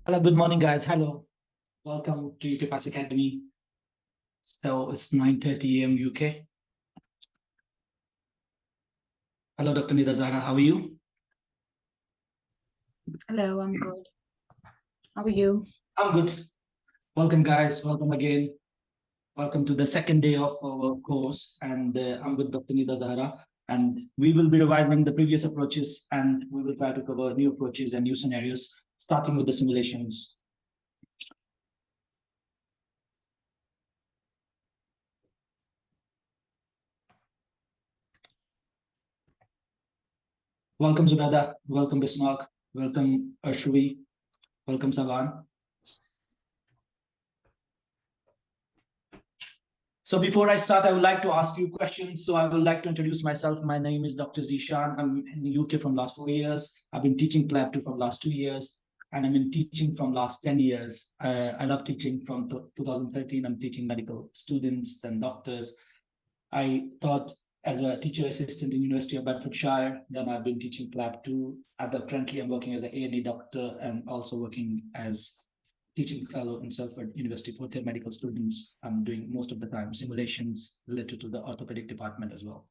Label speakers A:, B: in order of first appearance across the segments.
A: Hello, good morning, guys. Hello, welcome to UK Pass Academy. So it's 9:30 a.m. UK. Hello, Dr. Nida Zara. How are you?
B: Hello, I'm good. How are you?
A: I'm good. Welcome, guys. Welcome again. Welcome to the second day of our course. And I'm with Dr. Nida Zara. And we will be revising the previous approaches, and we will try to cover new approaches and new scenarios, starting with the simulations. Welcome, Zubeda. Welcome, Bismarck. Welcome, Ashwi. Welcome, Savan. So before I start, I would like to ask you questions. So I would like to introduce myself. My name is Dr. Zeeshan. I'm in the UK from last 4 years. I've been teaching PLAB 2 from last 2 years, and I'm in teaching from last 10 years. I love teaching from 2013. I'm teaching medical students, then doctors. I taught as a teacher assistant in University of Bedfordshire. Then I've been teaching PLAB 2. Currently, I'm working as an A&E doctor and also working as teaching fellow in Salford University for their medical students. I'm doing most of the time simulations related to the orthopedic department as well.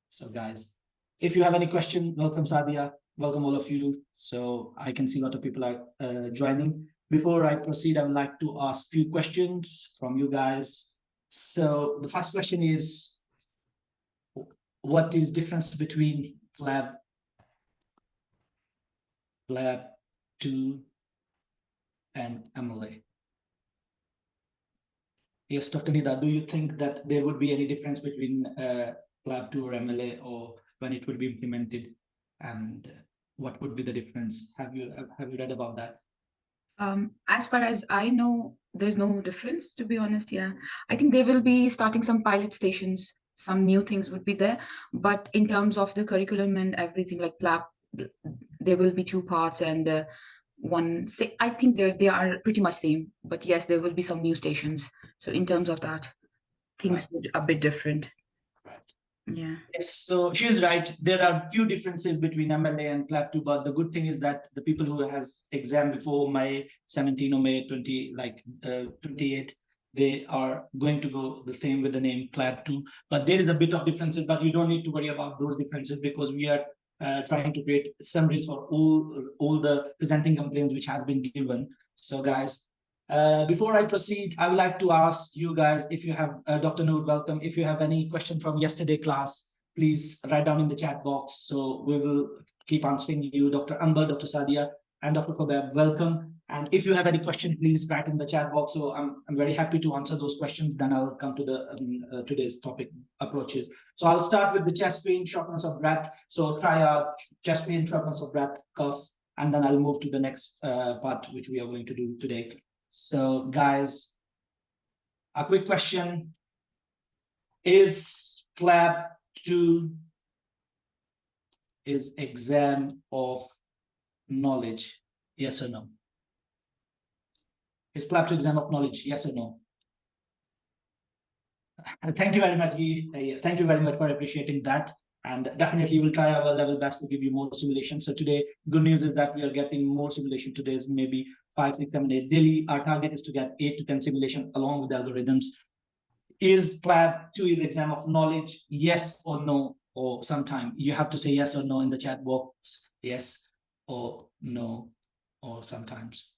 A: So guys, if you have any question, welcome Sadia, welcome all of you. So I can see a lot of people are joining. Before I proceed, I would like to ask a few questions from you guys. So the first question is, what is difference between PLAB 2 and MLA? Yes, Dr. Nida, do you think that there would be any difference between PLAB 2 or MLA, or when it would be implemented, and what would be the difference? Have you read about that?
B: As far as I know, there's no difference, to be honest. Yeah, I think they will be starting some pilot stations. Some new things would be there, but in terms of the curriculum and everything, like PLAB, there will be 2 parts and one. I think they are pretty much same, but yes, there will be some new stations. So in terms of that, things would a bit different. Yeah.
A: Yes, so she's right. There are few differences between MLA and PLAB 2, but the good thing is that the people who has exam before May 17 or May 20, 28, they are going to go the same with the name PLAB 2. But there is a bit of differences, but you don't need to worry about those differences because we are trying to create summaries for all the presenting complaints which has been given. So guys, before I proceed, I would like to ask you guys, if you have, Dr. Noor, welcome. If you have any question from yesterday class, please write down in the chat box. So we will keep answering you. Dr. Amber, Dr. Sadia, and Dr. Kobab, welcome. And if you have any question, please write in the chat box. So I'm very happy to answer those questions. Then I'll come to the today's topic approaches. So I'll start with the chest pain, shortness of breath. So try out chest pain, shortness of breath, cough, and then I'll move to the next part, which we are going to do today. So guys, a quick question. Is PLAB 2 is exam of knowledge? Yes or no? Is PLAB 2 exam of knowledge? Yes or no? Thank you very much. Thank you very much for appreciating that. And definitely we'll try our level best to give you more simulations. So today, good news is that we are getting more simulation. Today's maybe 5, 6, 7, 8 daily. Our target is to get 8 to 10 simulation along with algorithms. Is PLAB 2 is exam of knowledge? Yes or no? Or sometime you have to say yes or no in the chat box. Yes or no, or sometimes.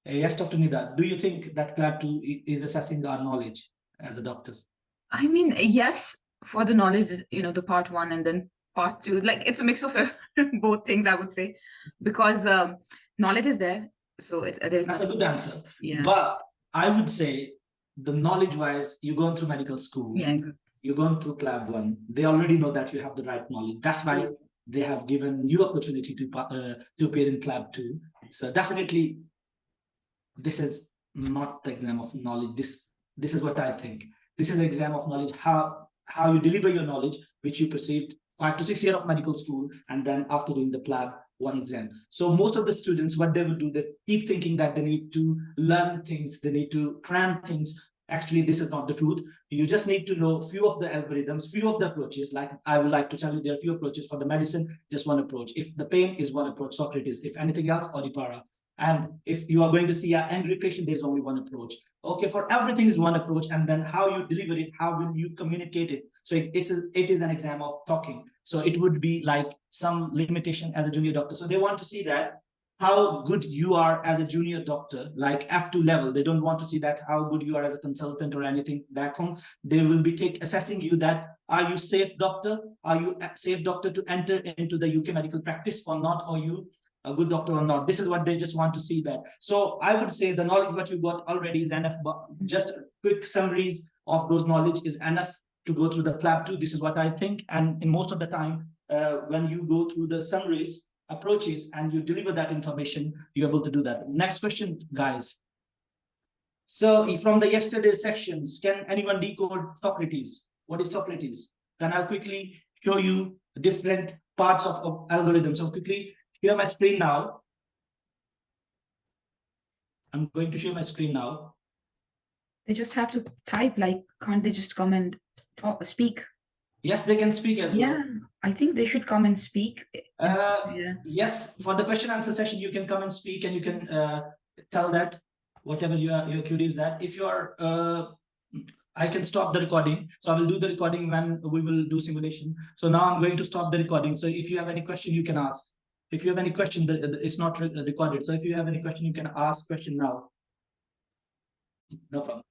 A: Yes, Dr. Nida, do you think that PLAB 2 is assessing our knowledge as a doctors?
B: I mean, yes, for the knowledge, the part 1 and then part 2, like it's a mix of both things, I would say, because knowledge is there. So there's
A: That's a good answer.
B: Yeah.
A: But I would say the knowledge wise, you're going through medical school.
B: Yeah.
A: You're going through PLAB 1. They already know that you have the right knowledge. That's why they have given you opportunity to appear in PLAB 2. So definitely, this is not the exam of knowledge. This is what I think. This is an exam of knowledge, how you deliver your knowledge, which you perceived 5 to 6 years of medical school, and then after doing the PLAB 1 exam. So most of the students, what they would do, they keep thinking that they need to learn things, they need to cram things. Actually, this is not the truth. You just need to know few of the algorithms, few of the approaches. Like I would like to tell you, there are few approaches for the medicine, just one approach. If the pain is one approach, Socrates. If anything else, Oripara. And if you are going to see an angry patient, there's only one approach. Okay, for everything is one approach, and then how you deliver it, how will you communicate it? So it is an exam of talking. So it would be like some limitation as a junior doctor. So they want to see that how good you are as a junior doctor, like F2 level. They don't want to see that how good you are as a consultant or anything back home. They will be assessing you that are you safe doctor? Are you a safe doctor to enter into the UK medical practice or not? Or you a good doctor or not? This is what they just want to see that. So I would say the knowledge what you got already is enough, but just quick summaries of those knowledge is enough to go through the PLAB 2. This is what I think. And in most of the time, when you go through the summaries, approaches, and you deliver that information, you're able to do that. Next question, guys. So from the yesterday's sections, can anyone decode Socrates? What is Socrates? Then I'll quickly show you different parts of algorithms. So quickly share my screen now. I'm going to share my screen now.
B: They just have to type, like, can't they just come and speak?
A: Yes, they can speak as well.
B: Yeah, I think they should come and speak.
A: Yeah. Yes, for the question answer session, you can come and speak, and you can tell that whatever your query is that. If you are, I can stop the recording. So I will do the recording when we will do simulation. So now I'm going to stop the recording. So if you have any question, you can ask. If you have any question, it's not recorded. So if you have any question, you can ask question now. No problem.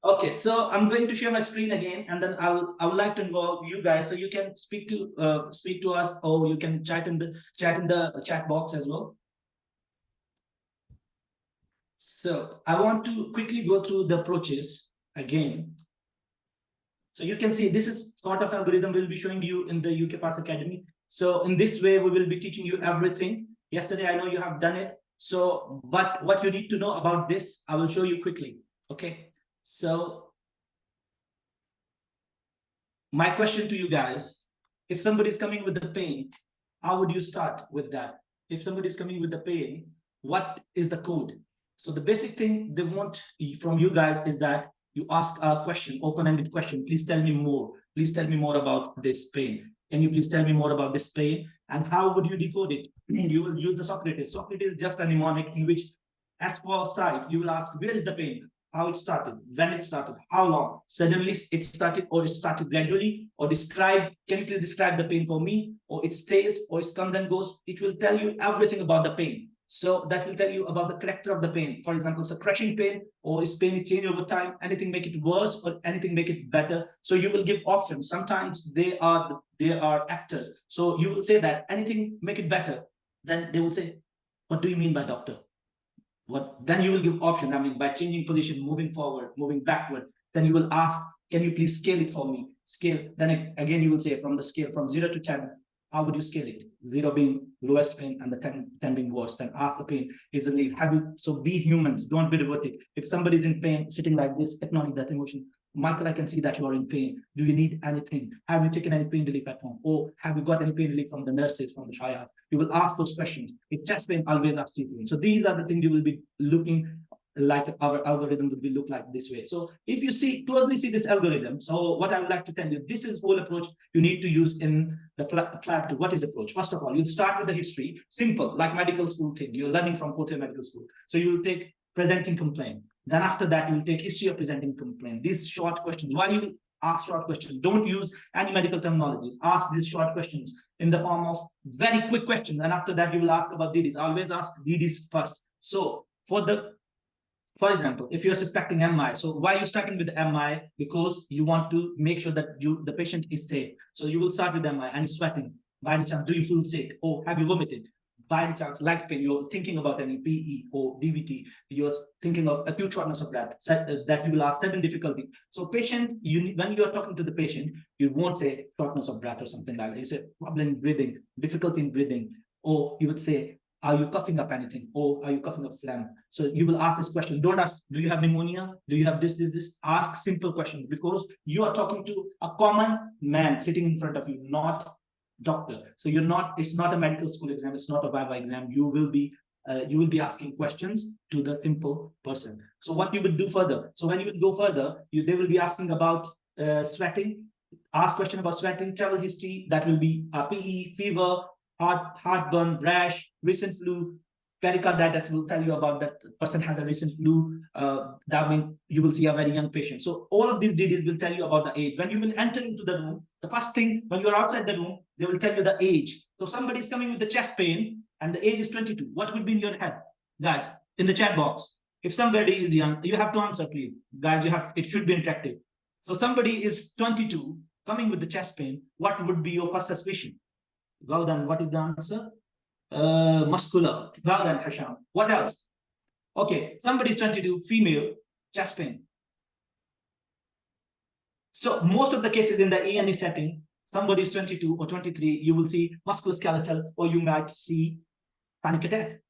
A: Okay, so I'm going to share my screen again, and then I would like to involve you guys, so you can speak to us, or you can chat in the chat box as well. So I want to quickly go through the approaches again. So you can see this is sort of algorithm we'll be showing you in the UK Pass Academy. So in this way, we will be teaching you everything. Yesterday, I know you have done it. So, but what you need to know about this, I will show you quickly. Okay. So my question to you guys, if somebody is coming with the pain, how would you start with that? If somebody is coming with the pain, what is the code? So the basic thing they want from you guys is that you ask a question, open-ended question. Please tell me more. Please tell me more about this pain. Can you please tell me more about this pain? And how would you decode it? You will use the Socrates. Socrates is just a mnemonic in which, as for sight, you will ask, where is the pain? How it started, when it started, how long, suddenly it started, or it started gradually, or describe, can you please describe the pain for me, or it stays, or it comes and goes. It will tell you everything about the pain. So that will tell you about the character of the pain. For example, it's a crushing pain, or is pain is changing over time, anything make it worse, or anything make it better. So you will give options. Sometimes they are actors. So you will say that anything make it better. Then they will say, what do you mean by doctor? What then you will give option. I mean, by changing position, moving forward, moving backward, then you will ask, can you please scale it for me? Scale. Then again, you will say from the scale from 0 to 10, how would you scale it? 0 being lowest pain and the 10 being worst. Then ask the pain, is it leave? Have you, so be humans, don't be robotic. If somebody's in pain, sitting like this, acknowledge that emotion. Michael, I can see that you are in pain. Do you need anything? Have you taken any pain relief at home? Or have you got any pain relief from the nurses, from the triad? You will ask those questions. If chest pain, always ask treatment. So these are the things you will be looking like. Our algorithm will be look like this way. So if you closely see this algorithm, so what I would like to tell you, this is whole approach you need to use in the PLAB 2. What is the approach? First of all, you'll start with the history, simple, like medical school thing. You're learning from fourth year medical school. So you will take presenting complaint. Then after that, you will take history of presenting complaint. These short questions. Why you ask short questions? Don't use any medical terminologies. Ask these short questions in the form of very quick questions. And after that, you will ask about DDs. Always ask DDs first. So for for example, if you're suspecting MI, so why are you starting with MI? Because you want to make sure that the patient is safe. So you will start with MI and sweating. By any chance, do you feel sick? Or have you vomited? By any chance, leg pain, you're thinking about any PE or DVT, you're thinking of acute shortness of breath, that you will ask sudden difficulty. So patient, when you're talking to the patient, you won't say shortness of breath or something like that. You say problem in breathing, difficulty in breathing, or you would say, are you coughing up anything? Or are you coughing up phlegm? So you will ask this question. Don't ask, do you have pneumonia? Do you have this? Ask simple questions, because you are talking to a common man sitting in front of you, not doctor. So it's not a medical school exam, it's not a viva exam. You will be asking questions to the simple person. So what you would do further, so when you would go further, they will be asking about sweating. Ask question about sweating, travel history, that will be PE, fever, heartburn, rash, recent flu, Pericarditis will tell you about that person has a recent flu. That means you will see a very young patient. So all of these DDs will tell you about the age. When you will enter into the room, the first thing, when you are outside the room, they will tell you the age. So somebody is coming with the chest pain and the age is 22. What would be in your head? Guys, in the chat box, if somebody is young, you have to answer, please. Guys, it should be interactive. So somebody is 22, coming with the chest pain. What would be your first suspicion? Well done. What is the answer? Muscular. Well done, Hasham. What else? Okay, somebody is 22, female, chest pain. So most of the cases in the A&E setting, somebody is 22 or 23, you will see musculoskeletal, or you might see panic attack.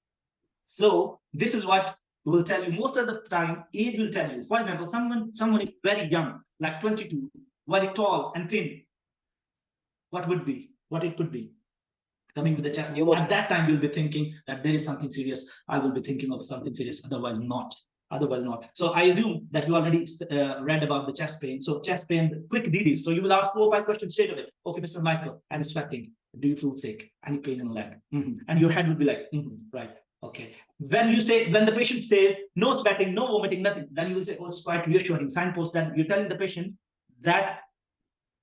A: So this is what will tell you. Most of the time, age will tell you. For example, someone is very young, like 22, very tall and thin. What it could be? Coming with the chest. At that time, you'll be thinking that there is something serious. I will be thinking of something serious. Otherwise not. So I assume that you already read about the chest pain. So chest pain, quick DDs. So you will ask 4 or 5 questions straight away. Okay, Mr. Michael, I'm sweating. Do you feel sick? Any pain in the leg? And your head will be like, right. Okay. When the patient says no sweating, no vomiting, nothing, then you will say, oh, it's quite reassuring. Signpost that you're telling the patient that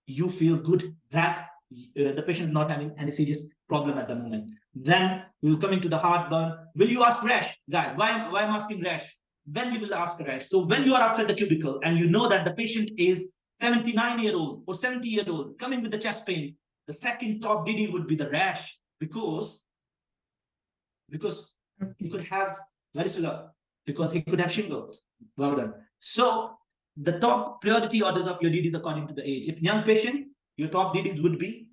A: you feel good, that the patient is not having any serious problem at the moment. Then we will come into the heartburn. Will you ask rash? Guys, why I'm asking rash? When you will ask rash. So when you are outside the cubicle and you know that the patient is 79-year-old or 70-year-old coming with the chest pain, the second top DD would be the rash, because he could have varicella, because he could have shingles. Well done. So the top priority orders of your DDs according to the age. If young patient, your top DDs would be,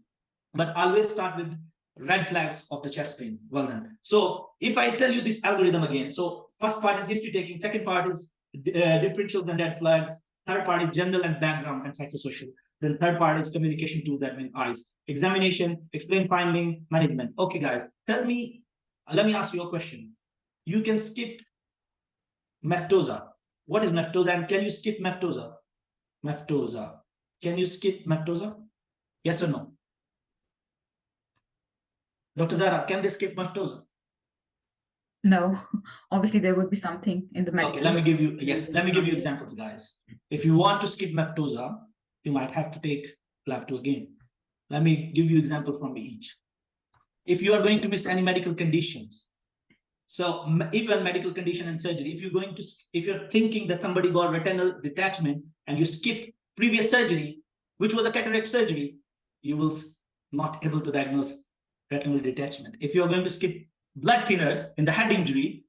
A: but always start with red flags of the chest pain. Well done. So if I tell you this algorithm again, so first part is history taking, second part is differentials and red flags, third part is general and background and psychosocial. Then third part is communication tool, that means eyes. Examination, explain finding, management. Okay, guys, let me ask you a question. You can skip Meftosa. What is Meftosa, and can you skip Meftosa? Meftosa. Can you skip Meftosa? Yes or no? Dr. Zara, can they skip Meftosa?
B: No, obviously there would be something in the medical.
A: Okay, let me give you examples, guys. If you want to skip Meftosa, you might have to take PLAB 2 again. Let me give you example from each. If you are going to miss any medical conditions, so even medical condition and surgery, if you're thinking that somebody got retinal detachment and you skip previous surgery, which was a cataract surgery, you will not able to diagnose retinal detachment. If you're going to skip blood thinners in the head injury,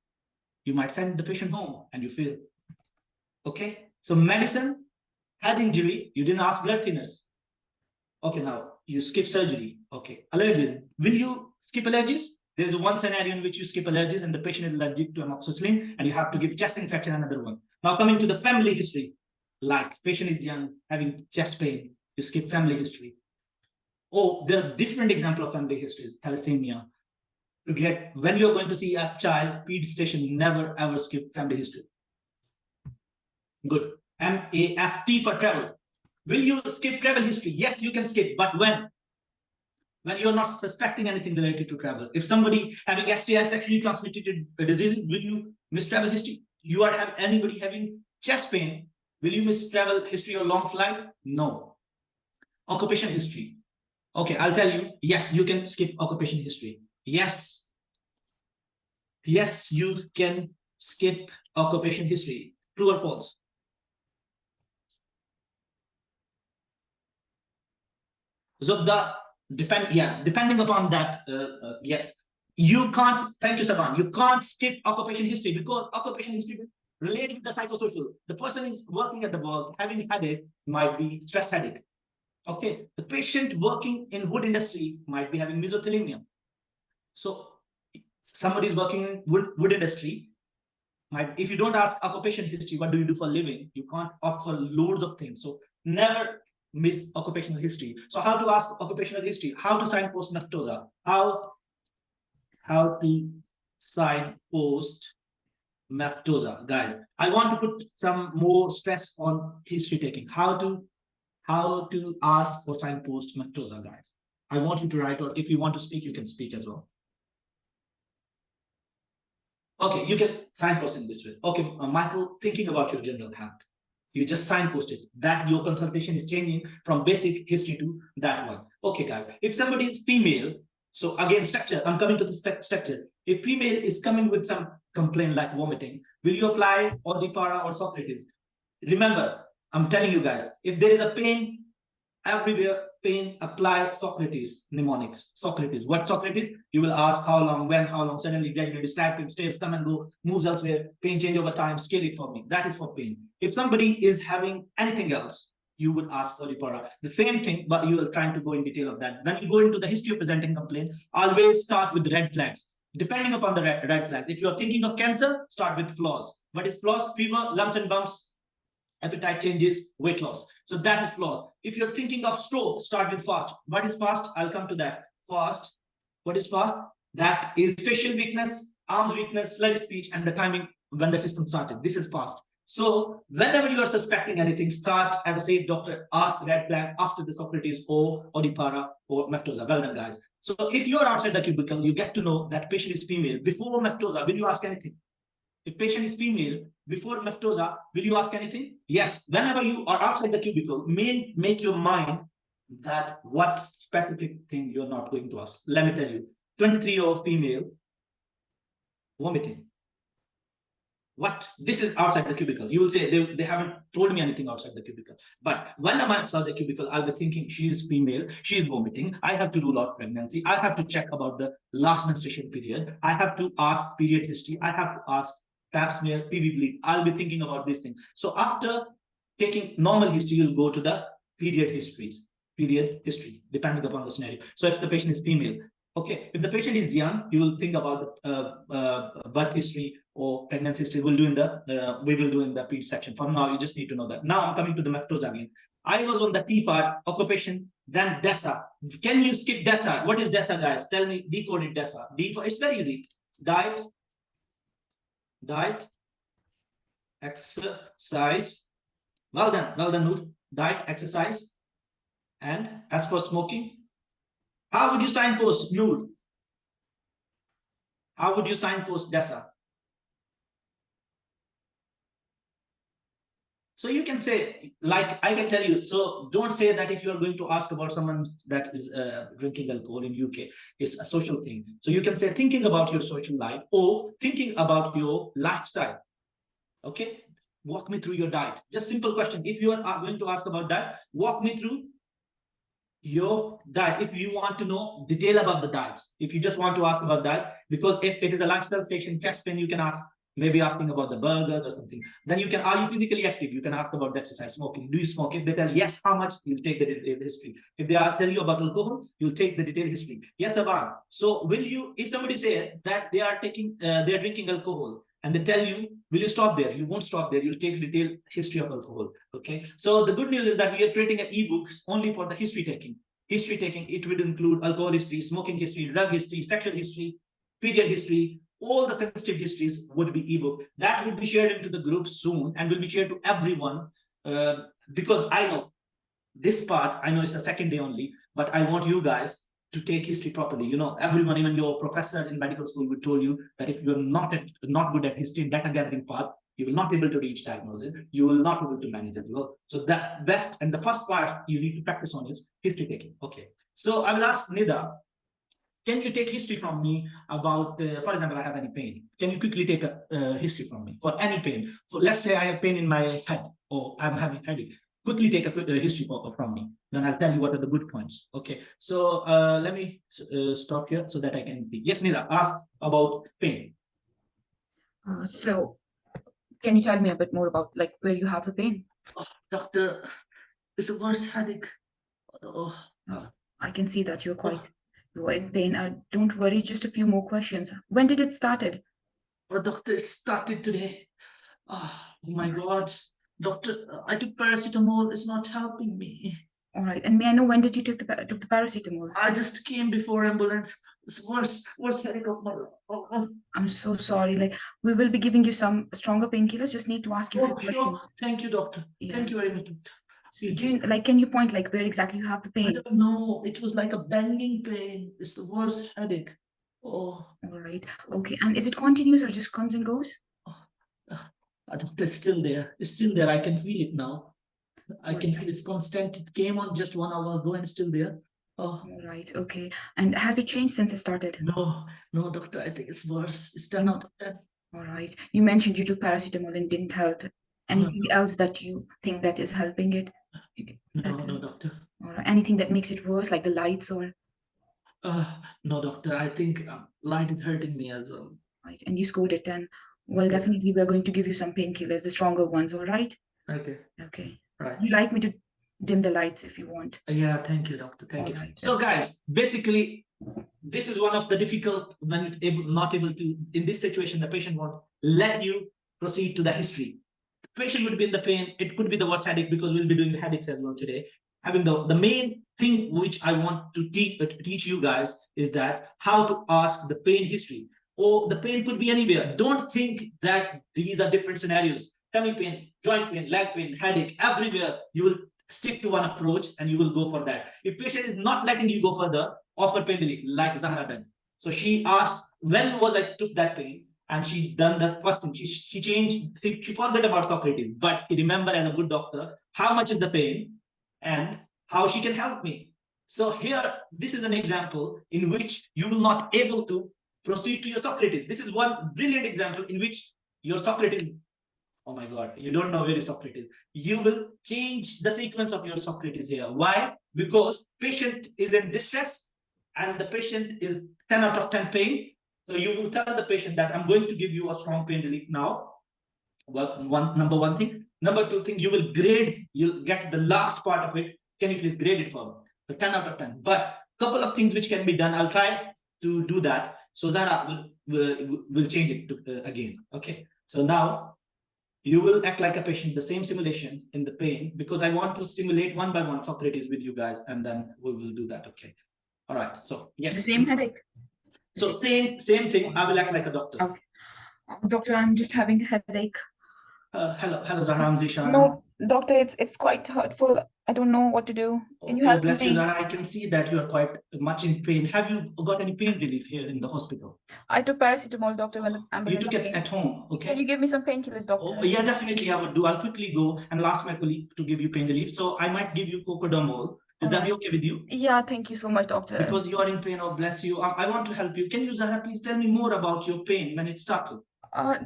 A: you might send the patient home and you fail. Okay, so medicine, head injury, you didn't ask blood thinners. Okay, now you skip surgery. Okay, allergies. Will you skip allergies? There's one scenario in which you skip allergies and the patient is allergic to amoxicillin and you have to give chest infection, another one. Now coming to the family history, like patient is young, having chest pain, you skip family history. Oh, there are different examples of family histories, thalassemia. When you're going to see a child, pediatrician, never ever skip family history. Good. MAFT for travel. Will you skip travel history? Yes, you can skip, but when? When you're not suspecting anything related to travel. If somebody having STI, sexually transmitted diseases, will you miss travel history? You are anybody having chest pain, will you miss travel history or long flight? No. Occupation history. Okay, I'll tell you, yes, you can skip occupation history. Yes, you can skip occupation history. True or false? Zubda, depending upon that, yes. You can't, thank you, Saban. You can't skip occupation history because occupation history relates with the psychosocial. The person is working at the work, having headache, might be stress headache. Okay, the patient working in wood industry might be having mesothelioma. So somebody is working in wood industry. If you don't ask occupation history, what do you do for a living? You can't offer loads of things. So never miss occupational history. So how to ask occupational history? How to signpost Meftosa? How to signpost Meftosa, guys? I want to put some more stress on history taking. How to ask or signpost Meftosa, guys? I want you to write, or if you want to speak, you can speak as well. Okay, you can signpost in this way. Okay, Michael, thinking about your general health, you just signpost it that your consultation is changing from basic history to that one. Okay, guys. If somebody is female, so again, structure, I'm coming to the structure. If female is coming with some complaint like vomiting, will you apply Odipara or Socrates? Remember, I'm telling you guys, if there is a pain everywhere, pain, apply Socrates, mnemonics. Socrates. What Socrates? You will ask how long, when, how long, suddenly, gradually, distracted, stays, come and go, moves elsewhere, pain change over time, scale it for me. That is for pain. If somebody is having anything else, you would ask Odipara. The same thing, but you are trying to go in detail of that. When you go into the history of presenting complaint, always start with red flags. Depending upon the red flags. If you're thinking of cancer, start with flaws. What is flaws? Fever, lumps and bumps, appetite changes, weight loss. So that is flaws. If you're thinking of stroke, start with fast. What is fast? I'll come to that. Fast. What is fast? That is facial weakness, arms weakness, slurry speech, and the timing when the system started. This is fast. So whenever you are suspecting anything, start as a safe doctor, ask red flag after the Socrates or Odipara or Meftosa. Well done, guys. So if you are outside the cubicle, you get to know that patient is female. Before Meftosa, will you ask anything? If patient is female, before Meftosa, will you ask anything? Yes. Whenever you are outside the cubicle, make your mind that what specific thing you're not going to ask. Let me tell you, 23-year-old female, vomiting. What? This is outside the cubicle. You will say they haven't told me anything outside the cubicle. But when I'm outside the cubicle, I'll be thinking she is female, she is vomiting. I have to rule out pregnancy. I have to check about the last menstruation period. I have to ask period history. I have to ask pap smear, PV bleed. I'll be thinking about this thing. So after taking normal history, you'll go to the period history, depending upon the scenario. So if the patient is female, okay, if the patient is young, you will think about the birth history or pregnancy history. We will do in the ped section. For now, you just need to know that. Now I'm coming to the Meftosa again. I was on the T part, occupation, then DESA. Can you skip DESA? What is DESA, guys? Tell me, decode it, DESA. It's very easy. Diet, exercise. Well done, Noor. Diet, exercise. And as for smoking, how would you signpost, Noor? How would you signpost DESA? So you can say, like I can tell you, so don't say that if you're going to ask about someone that is drinking alcohol in UK, it's a social thing. So you can say thinking about your social life or thinking about your lifestyle. Okay, walk me through your diet. Just simple question. If you are going to ask about diet, walk me through your diet. If you want to know detail about the diet, if you just want to ask about diet, because if it is a lifestyle station, chest pain, you can ask, maybe asking about the burgers or something. Then you can, are you physically active? You can ask about the exercise. Smoking, do you smoke? If they tell yes, how much, you'll take the detailed history. If they tell you about alcohol, you'll take the detailed history. Yes, Aban. So will you, if somebody say that they are taking, they are drinking alcohol, and they tell you, will you stop there? You won't stop there. You'll take detailed history of alcohol. Okay. So the good news is that we are creating an ebook only for the history taking. History taking, it would include alcohol history, smoking history, drug history, sexual history, period history. All the sensitive histories would be ebook. That will be shared into the group soon and will be shared to everyone because I know this part, I know it's the second day only, but I want you guys to take history properly. You know, everyone, even your professor in medical school will tell you that if you're not good at history and data gathering part, you will not be able to reach diagnosis. You will not be able to manage as well. So that best and the first part you need to practice on is history taking. Okay. So I will ask Nida, can you take history from me about, for example, I have any pain. Can you quickly take a history from me for any pain? So let's say I have pain in my head or I'm having headache. Quickly take a history from me. Then I'll tell you what are the good points. Okay. So let me stop here so that I can see. Yes, Nida, ask about pain.
B: So can you tell me a bit more about like where you have the pain?
A: Oh, doctor, it's the worst headache. Oh.
B: I can see that you're quite you're in pain. Don't worry, just a few more questions. When did it started?
A: Oh, doctor, it started today. Oh my God. Doctor, I took paracetamol. It's not helping me.
B: All right. And may I know when did you took the paracetamol?
A: I just came before ambulance. It's worst headache of my life. Oh.
B: I'm so sorry. Like we will be giving you some stronger painkillers. Just need to ask you a few questions.
A: Sure. Thank you, doctor. Yeah. Thank you very much.
B: So do you, like, can you point like where exactly you have the pain?
A: I don't know. It was like a banging pain. It's the worst headache. Oh,
B: All right. Okay. And is it continuous or just comes and goes?
A: doctor, it's still there. It's still there. I can feel it now. I
B: All
A: can
B: right.
A: feel it's constant. It came on just 1 hour ago and it's still there. Oh,
B: All right. Okay. And has it changed since it started?
A: no, no, doctor, I think it's worse. It's 10
B: You,
A: out of 10.
B: all right. You mentioned you took paracetamol and didn't help. Anything else that you think that is helping it?
A: No, no, doctor.
B: All right. Anything that makes it worse, like the lights or?
A: No, doctor. I think light is hurting me as well.
B: Right. And you scored it 10. Well,
A: Yeah.
B: definitely we're going to give you some painkillers, the stronger ones. All right.
A: Okay.
B: Okay.
A: Right.
B: You like me to dim the lights if you want?
A: Yeah. Thank you, doctor. Thank
B: All
A: you.
B: right.
A: So, guys, basically, this is one of the difficult when you're not able to. In this situation, the patient won't let you proceed to the history. The patient would be in the pain. It could be the worst headache because we'll be doing the headaches as well today. Having the main thing which I want to teach you guys is that how to ask the pain history. Or the pain could be anywhere. Don't think that these are different scenarios. Tummy pain, joint pain, leg pain, headache, everywhere. You will stick to one approach and you will go for that. If patient is not letting you go further, offer pain relief, like Zahra done. So she asked, when was I took that pain? And she done the first thing. She changed, she forgot about Socrates, but he remember as a good doctor, how much is the pain and how she can help me. So here, this is an example in which you will not able to proceed to your Socrates. This is one brilliant example in which your Socrates, oh my God, you don't know where is Socrates. You will change the sequence of your Socrates here. Why? Because patient is in distress and the patient is 10 out of 10 pain. So you will tell the patient that I'm going to give you a strong pain relief now. Number one thing. Number two thing, you will grade, you'll get the last part of it. Can you please grade it for me? So 10 out of 10. But couple of things which can be done. I'll try to do that. So Zara will change it to, again. Okay. So now you will act like a patient, the same simulation in the pain, because I want to simulate one by one Socrates with you guys, and then we will do that. Okay. All right. So yes.
B: The same headache.
A: So same thing. I will act like a doctor.
B: Okay. Doctor, I'm just having a headache.
A: Hello, Zahra. I'm Zeeshan.
B: No, doctor, it's quite hurtful. I don't know what to do. Can you help
A: bless you,
B: me?
A: Zahra. I can see that you are quite much in pain. Have you got any pain relief here in the hospital?
B: I took paracetamol, doctor, when the
A: You
B: ambulance
A: took it
B: came.
A: at home, okay?
B: Can you give me some painkillers, doctor?
A: Oh, yeah, definitely I would do. I'll quickly go and I'll ask my colleague to give you pain relief. So I might give you cocodamol. Is that be okay with you?
B: Yeah, thank you so much, doctor.
A: Because you are in pain, oh bless you. I want to help you. Can you, Zahra, please tell me more about your pain when it started?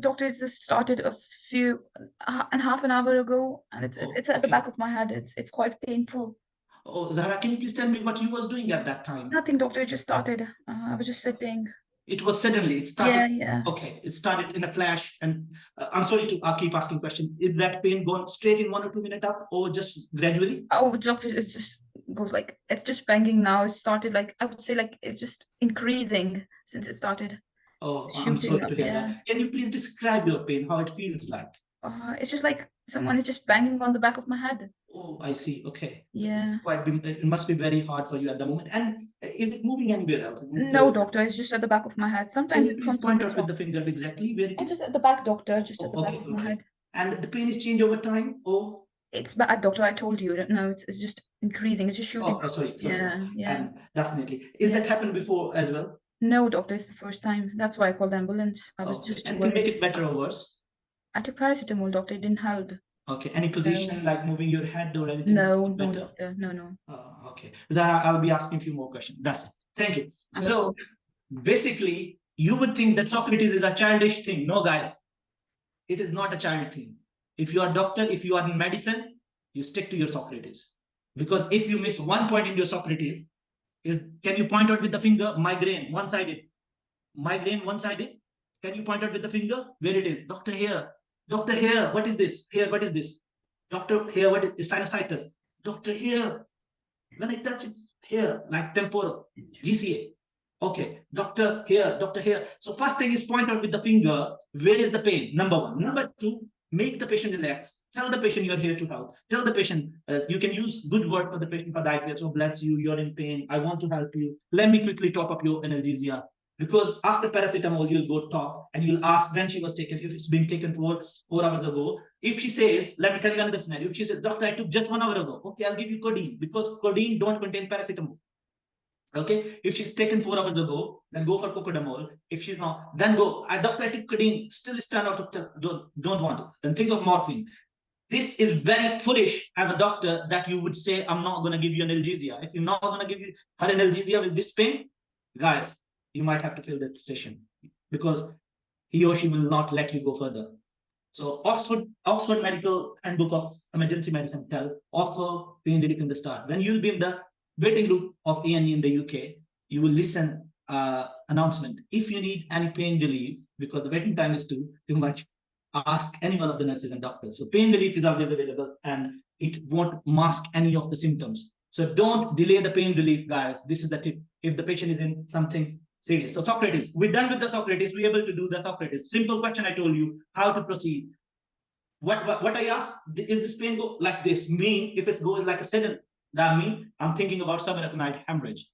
B: Doctor, it just started a few and half an hour ago, and it's at the back of my head. It's quite painful.
A: Oh, Zahra, can you please tell me what you was doing at that time?
B: Nothing, doctor. It just started. I was just sitting.
A: It was suddenly. It started.
B: Yeah, yeah.
A: Okay, it started in a flash. And I'm sorry to keep asking question. Is that pain gone straight in 1 or 2 minutes up, or just gradually?
B: Oh, doctor, it just goes like it's just banging now. It started like I would say like it's just increasing since it started.
A: Oh, I'm
B: Shooting
A: sorry
B: up,
A: to hear
B: yeah.
A: that. Can you please describe your pain, how it feels like?
B: It's just like someone is just banging on the back of my head.
A: Oh, I see. Okay.
B: Yeah.
A: It must be very hard for you at the moment. And is it moving anywhere else?
B: No, doctor, it's just at the back of my head.
A: Can
B: Sometimes
A: you
B: it
A: please
B: comes on
A: point
B: the
A: out with
B: top.
A: the finger exactly where it
B: It's
A: is?
B: just at the back, doctor, just at the
A: Oh,
B: back
A: okay,
B: of my
A: okay.
B: head.
A: And the pain is changed over time? Oh,
B: It's bad, doctor. I told you. No, it's just increasing. It's just shooting.
A: oh, sorry.
B: Yeah, yeah.
A: And definitely. Is that happened before as well?
B: No, doctor, it's the first time. That's why I called the ambulance. I was
A: Okay.
B: just
A: And can make
B: worried.
A: it better or worse?
B: I took paracetamol, doctor. It didn't help.
A: Okay. Any position like moving your head or anything?
B: No, no,
A: better?
B: doctor. No.
A: Okay. Zara, I'll be asking a few more questions. That's it. Thank you. So basically, you would think that Socrates is a childish thing. No, guys, it is not a child thing. If you are a doctor, if you are in medicine, you stick to your Socrates. Because if you miss one point in your Socrates, can you point out with the finger? Migraine, one-sided. Migraine, one-sided. Can you point out with the finger? Where it is? Doctor here. Doctor here. What is this? Here, what is this? Doctor here, what is sinusitis? Doctor here. When I touch it here, like temporal, GCA. Okay, doctor here, doctor here. So first thing is point out with the finger, where is the pain? Number one. Number two, make the patient relax. Tell the patient you're here to help. Tell the patient, you can use good word for the patient for diagnosis. Oh, bless you, you're in pain. I want to help you. Let me quickly top up your analgesia. Because after paracetamol, you'll go top and you'll ask when she was taken, if it's been taken 4 hours ago. If she says, let me tell you another scenario. If she says, doctor, I took just 1 hour ago. Okay, I'll give you codeine because codeine don't contain paracetamol. Okay, if she's taken 4 hours ago, then go for cocodamol. If she's not, then go. Doctor, I take codeine, still is 10 out of 10. Don't want it. Then think of morphine. This is very foolish as a doctor that you would say, I'm not going to give you analgesia. If you're not going to give you her analgesia with this pain, guys, you might have to fill that station because he or she will not let you go further. So Oxford Medical Handbook of Emergency Medicine tell offer pain relief in the start. When you'll be in the waiting room of A&E in the UK, you will listen announcement. If you need any pain relief, because the waiting time is too much, ask any one of the nurses and doctors. So pain relief is always available and it won't mask any of the symptoms. So don't delay the pain relief, guys. This is the tip. If the patient is in something serious. So Socrates, we're done with the Socrates. We're able to do the Socrates. Simple question I told you, how to proceed. What I asked, is this pain go like this? Mean if it goes like a sudden, that means I'm thinking about subarachnoid hemorrhage.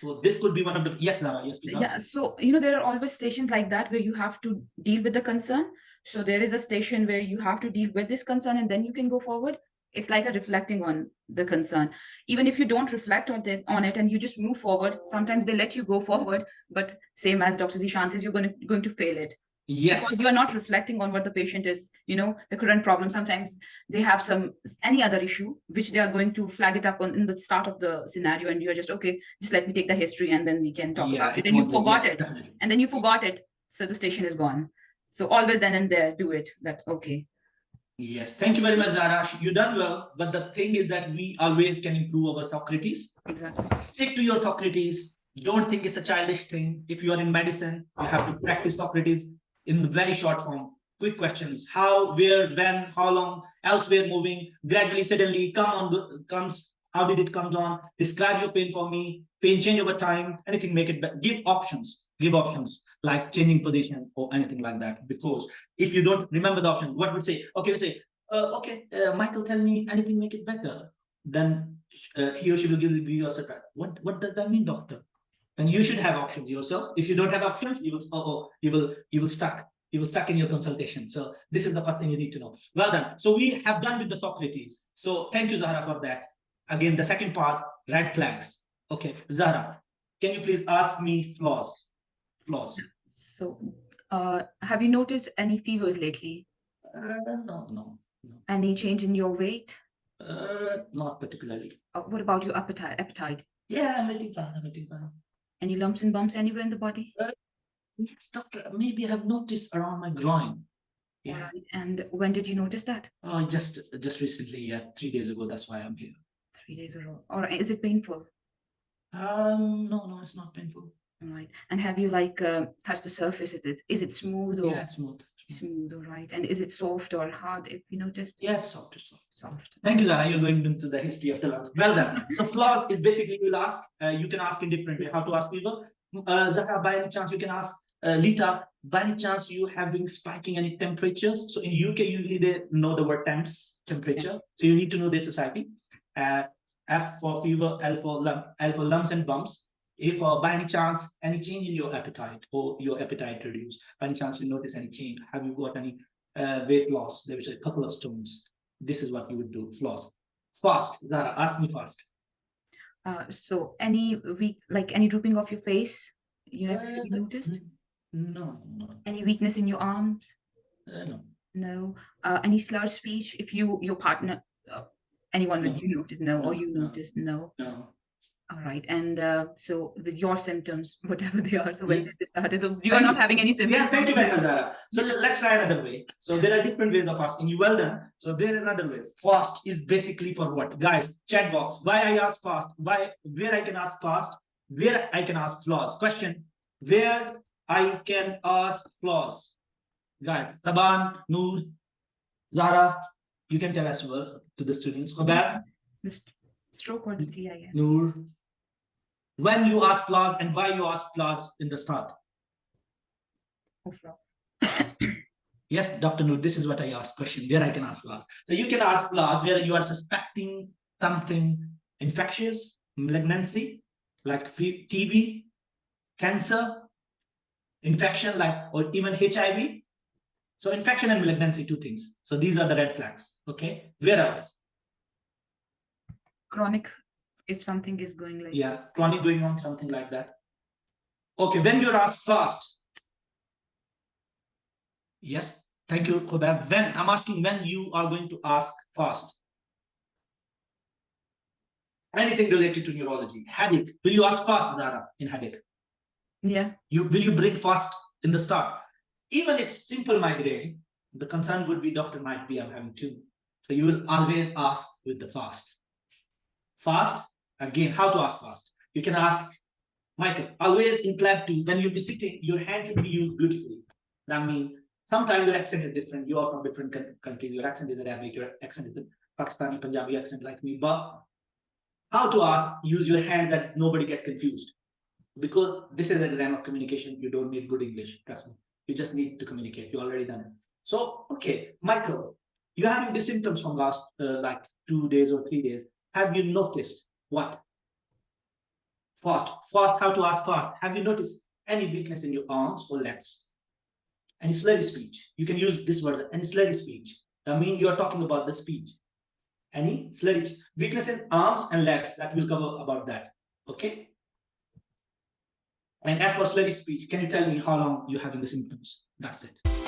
A: So this could be one of the, yes, Zara, yes, please.
B: Yeah, so there are always stations like that where you have to deal with the concern. So there is a station where you have to deal with this concern and then you can go forward. It's like a reflecting on the concern. Even if you don't reflect on it and you just move forward, sometimes they let you go forward, but same as Dr. Zeeshan says, you're going to fail it.
A: Yes.
B: Because you are not reflecting on what the patient is, the current problem. Sometimes they have any other issue, which they are going to flag it up in the start of the scenario. And you're just, okay, just let me take the history and then we can talk about it. And you forgot it. Definitely. And then you forgot it. So the station is gone. So always then and there, do it. That, okay.
A: Yes, thank you very much, Zara. You done well, but the thing is that we always can improve our Socrates.
B: Exactly.
A: Stick to your Socrates. Don't think it's a childish thing. If you are in medicine, you have to practice Socrates in the very short form. Quick questions: how, where, when, how long, elsewhere, moving, gradually, suddenly, comes. How did it come on? Describe your pain for me. Pain change over time. Anything, make it better. Give options. Give options like changing position or anything like that. Because if you don't remember the option, what would say? Okay, we say, Michael, tell me anything, make it better. Then he or she will give you a surprise. What does that mean, doctor? And you should have options yourself. If you don't have options, you will stuck in your consultation. So this is the first thing you need to know. Well done. So we have done with the Socrates. So thank you, Zahra, for that. Again, the second part, red flags. Okay, Zahra, can you please ask me flaws?
B: So have you noticed any fevers lately?
A: No.
B: Any change in your weight?
A: Not particularly.
B: What about your appetite?
A: Yeah, I'm eating fine.
B: Any lumps and bumps anywhere in the body?
A: Yes, doctor. Maybe I have noticed around my groin. Yeah.
B: Right. And when did you notice that?
A: Oh, just recently. Yeah, 3 days ago. That's why I'm here.
B: 3 days ago. Or is it painful?
A: No, it's not painful.
B: All right. And have you touched the surface? Is it smooth or?
A: Yeah, it's smooth.
B: Smooth, all right. And is it soft or hard, if you noticed?
A: Yes, soft.
B: Soft.
A: Thank you, Zara. You're going into the history of the lungs. Well done. So flaws is basically you'll ask. You can ask in different way. How to ask people. Zara, by any chance you can ask. Lita, by any chance you having spiking any temperatures? So in UK usually they know the word temperature. Yeah. So you need to know their society. F for fever, L for lumps and bumps. If by any chance any change in your appetite or your appetite reduced, by any chance you notice any change, have you got any weight loss? There was a couple of stones. This is what you would do. Flaws. Fast, Zara, ask me fast.
B: So any any drooping of your face? Have you noticed?
A: No.
B: Any weakness in your arms?
A: No.
B: No. Any slurred speech? If your partner, anyone with you noticed? No. Or you noticed? No.
A: No.
B: All right. And so with your symptoms, whatever they are, so when they started, you are not having any symptoms.
A: Yeah, thank you very much, Zara. So let's try another way. So there are different ways of asking. You well done. So there is another way. Fast is basically for what? Guys, chat box. Why I ask fast? Where I can ask fast? Where I can ask flaws? Question. Where I can ask flaws? Guys, Taban, Noor, Zara, you can tell as well to the students.
B: The stroke or the TIA?
A: Noor. When you ask flaws and why you ask flaws in the start? Yes, Dr. Noor, this is what I ask question, where I can ask flaws. So you can ask flaws where you are suspecting something infectious, malignancy, like TB, cancer, infection, or even HIV. So infection and malignancy, two things. So these are the red flags. Okay. Where else?
B: Chronic if something is going like
A: Yeah, chronic going on, something like that. Okay, when you're asked fast. Yes, thank you, Khobab. When I'm asking when you are going to ask fast. Anything related to neurology. Headache. Will you ask fast, Zara, in headache?
B: yeah.
A: Will you bring fast in the start? Even it's simple migraine, the concern would be doctor might be I'm having two. So you will always ask with the fast. Fast, again, how to ask fast? You can ask, Michael, always in PLAB 2, when you'll be sitting, your hand should be used beautifully. That means sometimes your accent is different. You are from different countries. Your accent is Arabic, your accent is Pakistani, Punjabi accent like me. But how to ask, use your hand that nobody get confused. Because this is an exam of communication, you don't need good English, trust me. You just need to communicate. You already done it. So, okay, Michael, you're having the symptoms from last like 2 days or 3 days. Have you noticed what? Fast, how to ask fast. Have you noticed any weakness in your arms or legs? Any slurry speech? You can use this word, any slurry speech. I mean, you're talking about the speech. Any slurry weakness in arms and legs, that will cover about that. Okay. And as for slurry speech, can you tell me how long you're having the symptoms? That's it.